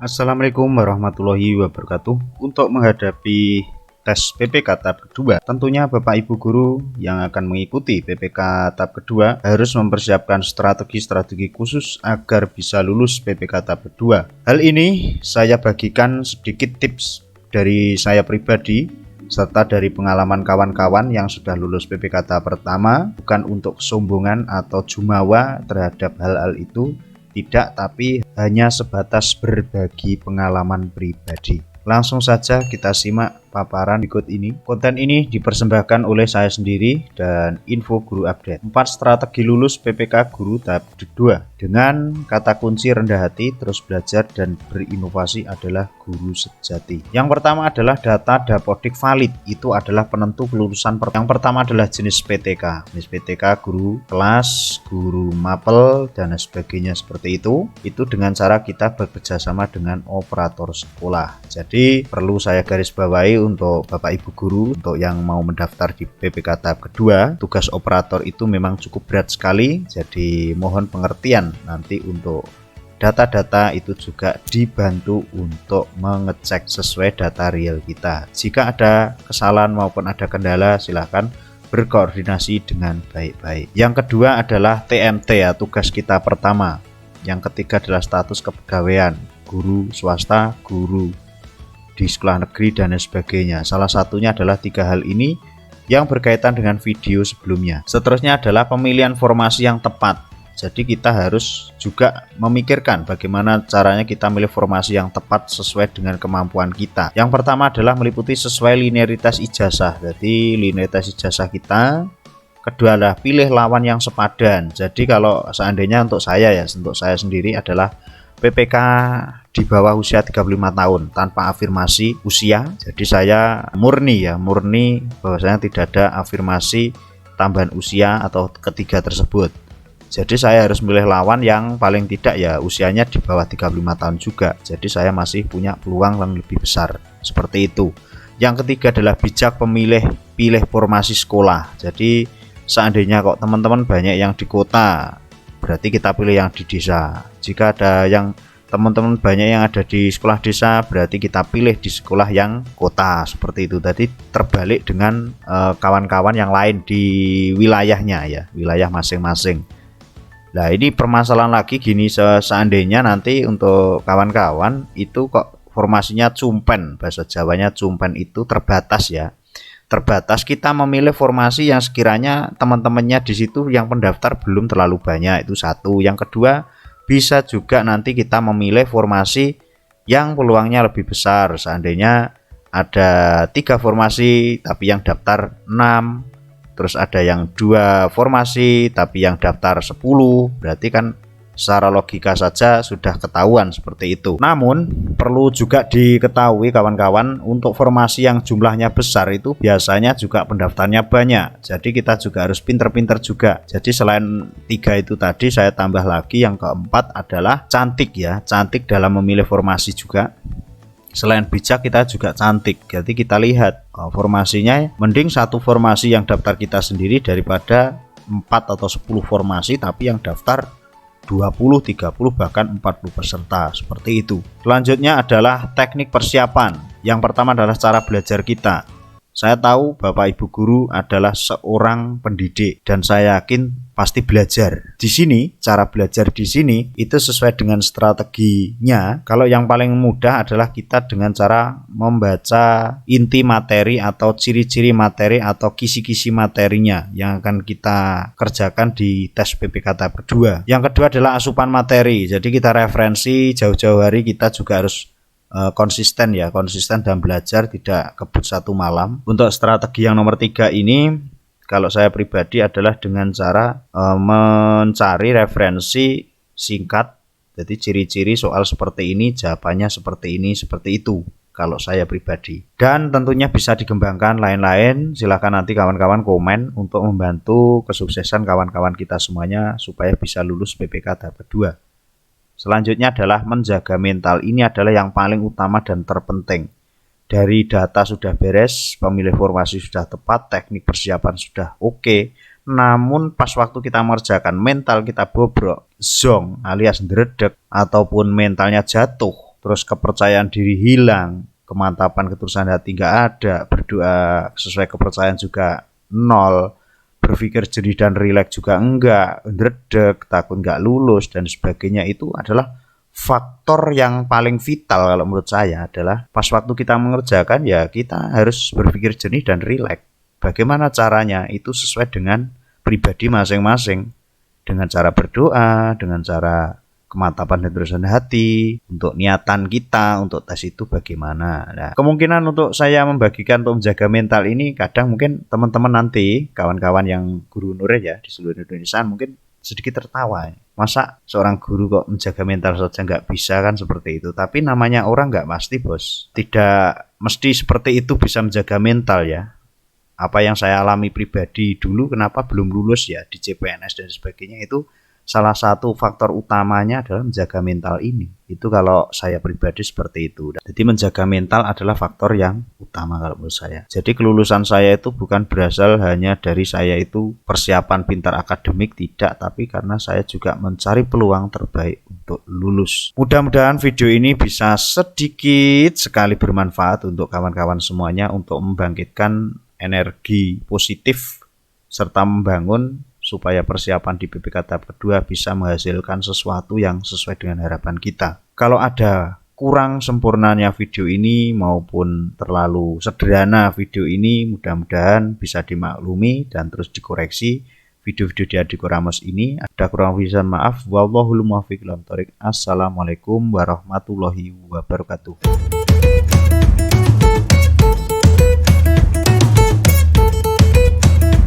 Assalamualaikum warahmatullahi wabarakatuh. Untuk menghadapi tes PPK tahap kedua, tentunya Bapak Ibu guru yang akan mengikuti PPK tahap kedua harus mempersiapkan strategi-strategi khusus agar bisa lulus PPK tahap kedua. Hal ini saya bagikan sedikit tips dari saya pribadi serta dari pengalaman kawan-kawan yang sudah lulus PPK tahap pertama, bukan untuk kesombongan atau jumawa terhadap hal-hal itu. Tidak, tapi hanya sebatas berbagi pengalaman pribadi. Langsung saja kita simak paparan berikut ini. Konten ini dipersembahkan oleh saya sendiri dan Info Guru Update. 4 strategi lulus PPK Guru tahap 2. Dengan kata kunci rendah hati, terus belajar dan berinovasi adalah guru sejati. Yang pertama adalah data dapodik valid. Itu adalah penentu kelulusan. Yang pertama adalah jenis PTK. Jenis PTK guru kelas, guru mapel dan sebagainya seperti itu. Itu dengan cara kita bekerjasama dengan operator sekolah. Jadi perlu saya garis bawahi untuk Bapak Ibu guru, untuk yang mau mendaftar di PPK tahap kedua, tugas operator itu memang cukup berat sekali. Jadi mohon pengertian nanti untuk data-data itu juga dibantu untuk mengecek sesuai data real kita. Jika ada kesalahan maupun ada kendala, silahkan berkoordinasi dengan baik-baik. Yang kedua adalah TMT ya, tugas kita pertama. Yang ketiga adalah status kepegawaian, guru swasta, guru di sekolah negeri dan sebagainya. Salah satunya adalah 3 hal ini yang berkaitan dengan video sebelumnya. Seterusnya adalah pemilihan formasi yang tepat. Jadi kita harus juga memikirkan bagaimana caranya kita milih formasi yang tepat sesuai dengan kemampuan kita. Yang pertama adalah meliputi sesuai linearitas ijazah. Jadi linearitas ijazah kita. Kedua adalah pilih lawan yang sepadan. Jadi kalau seandainya untuk saya sendiri adalah PPK di bawah usia 35 tahun tanpa afirmasi usia. Jadi saya murni bahwasanya tidak ada afirmasi tambahan usia atau ketiga tersebut. Jadi saya harus memilih lawan yang paling tidak ya usianya di bawah 35 tahun juga. Jadi saya masih punya peluang yang lebih besar. Seperti itu. Yang ketiga adalah bijak pilih formasi sekolah. Jadi seandainya kok teman-teman banyak yang di kota, berarti kita pilih yang di desa. Jika ada yang teman-teman banyak yang ada di sekolah desa, berarti kita pilih di sekolah yang kota. Seperti itu. Tadi terbalik dengan kawan-kawan yang lain di wilayahnya ya, wilayah masing-masing. Nah ini permasalahan lagi gini, seandainya nanti untuk kawan-kawan itu kok formasinya cumpen, bahasa Jawanya cumpen itu terbatas ya. Terbatas, kita memilih formasi yang sekiranya teman-temannya di situ yang pendaftar belum terlalu banyak, itu satu. Yang kedua, bisa juga nanti kita memilih formasi yang peluangnya lebih besar. Seandainya ada 3 formasi tapi yang daftar 6, terus ada yang 2 formasi tapi yang daftar 10, berarti kan secara logika saja sudah ketahuan seperti itu. Namun perlu juga diketahui kawan-kawan, untuk formasi yang jumlahnya besar itu biasanya juga pendaftarnya banyak. Jadi kita juga harus pinter-pinter juga. Jadi selain 3 itu tadi, saya tambah lagi yang keempat adalah cantik ya. Cantik dalam memilih formasi juga. Selain bijak, kita juga cantik. Jadi kita lihat formasinya, mending 1 formasi yang daftar kita sendiri daripada 4 atau 10 formasi tapi yang daftar 20, 30, bahkan 40 peserta, seperti itu. Selanjutnya adalah teknik persiapan. Yang pertama adalah cara belajar kita. Saya tahu Bapak Ibu guru adalah seorang pendidik dan saya yakin pasti belajar. Di sini, cara belajar di sini itu sesuai dengan strateginya. Kalau yang paling mudah adalah kita dengan cara membaca inti materi atau ciri-ciri materi atau kisi-kisi materinya yang akan kita kerjakan di tes PPK tahap kedua. Yang kedua adalah asupan materi. Jadi kita referensi jauh-jauh hari, kita juga harus konsisten dalam belajar, tidak kebut satu malam. Untuk strategi yang nomor 3 ini, kalau saya pribadi adalah dengan cara mencari referensi singkat. Jadi ciri-ciri soal seperti ini, jawabannya seperti ini, seperti itu kalau saya pribadi. Dan tentunya bisa dikembangkan lain-lain. Silakan nanti kawan-kawan komen untuk membantu kesuksesan kawan-kawan kita semuanya supaya bisa lulus PPK tahap kedua. Selanjutnya adalah menjaga mental. Ini adalah yang paling utama dan terpenting. Dari data sudah beres, pemilih formasi sudah tepat, teknik persiapan sudah oke. Namun pas waktu kita mengerjakan, mental kita bobrok, zong alias ndredeg, ataupun mentalnya jatuh, terus kepercayaan diri hilang, kemantapan ketulusan hati nggak ada, berdoa sesuai kepercayaan juga nol, berpikir jernih dan rileks juga enggak, ndredeg, takut nggak lulus dan sebagainya. Itu adalah faktor yang paling vital kalau menurut saya adalah pas waktu kita mengerjakan ya kita harus berpikir jernih dan rileks. Bagaimana caranya? Itu sesuai dengan pribadi masing-masing, dengan cara berdoa, dengan cara kemantapan dan ketulusan hati, untuk niatan kita untuk tes itu bagaimana. Nah, kemungkinan untuk saya membagikan untuk menjaga mental ini kadang mungkin teman-teman nanti, kawan-kawan yang guru Nuril ya di seluruh Indonesia mungkin sedikit tertawa. Masa seorang guru kok menjaga mental saja nggak bisa, kan seperti itu. Tapi namanya orang nggak pasti, bos. Tidak mesti seperti itu bisa menjaga mental ya. Apa yang saya alami pribadi dulu, kenapa belum lulus ya di CPNS dan sebagainya, itu salah satu faktor utamanya adalah menjaga mental ini. Itu kalau saya pribadi seperti itu. Jadi menjaga mental adalah faktor yang utama kalau menurut saya. Jadi kelulusan saya itu bukan berasal hanya dari saya itu persiapan pintar akademik, tidak, tapi karena saya juga mencari peluang terbaik untuk lulus. Mudah-mudahan video ini bisa sedikit sekali bermanfaat untuk kawan-kawan semuanya untuk membangkitkan energi positif serta membangun supaya persiapan di PPK tahap kedua bisa menghasilkan sesuatu yang sesuai dengan harapan kita. Kalau ada kurang sempurnanya video ini maupun terlalu sederhana video ini, mudah-mudahan bisa dimaklumi dan terus dikoreksi. Video-video di Adiko Ramos ini ada kurang lebih, maaf. Wallahul muwaffiq ila thoriq. Assalamualaikum warahmatullahi wabarakatuh.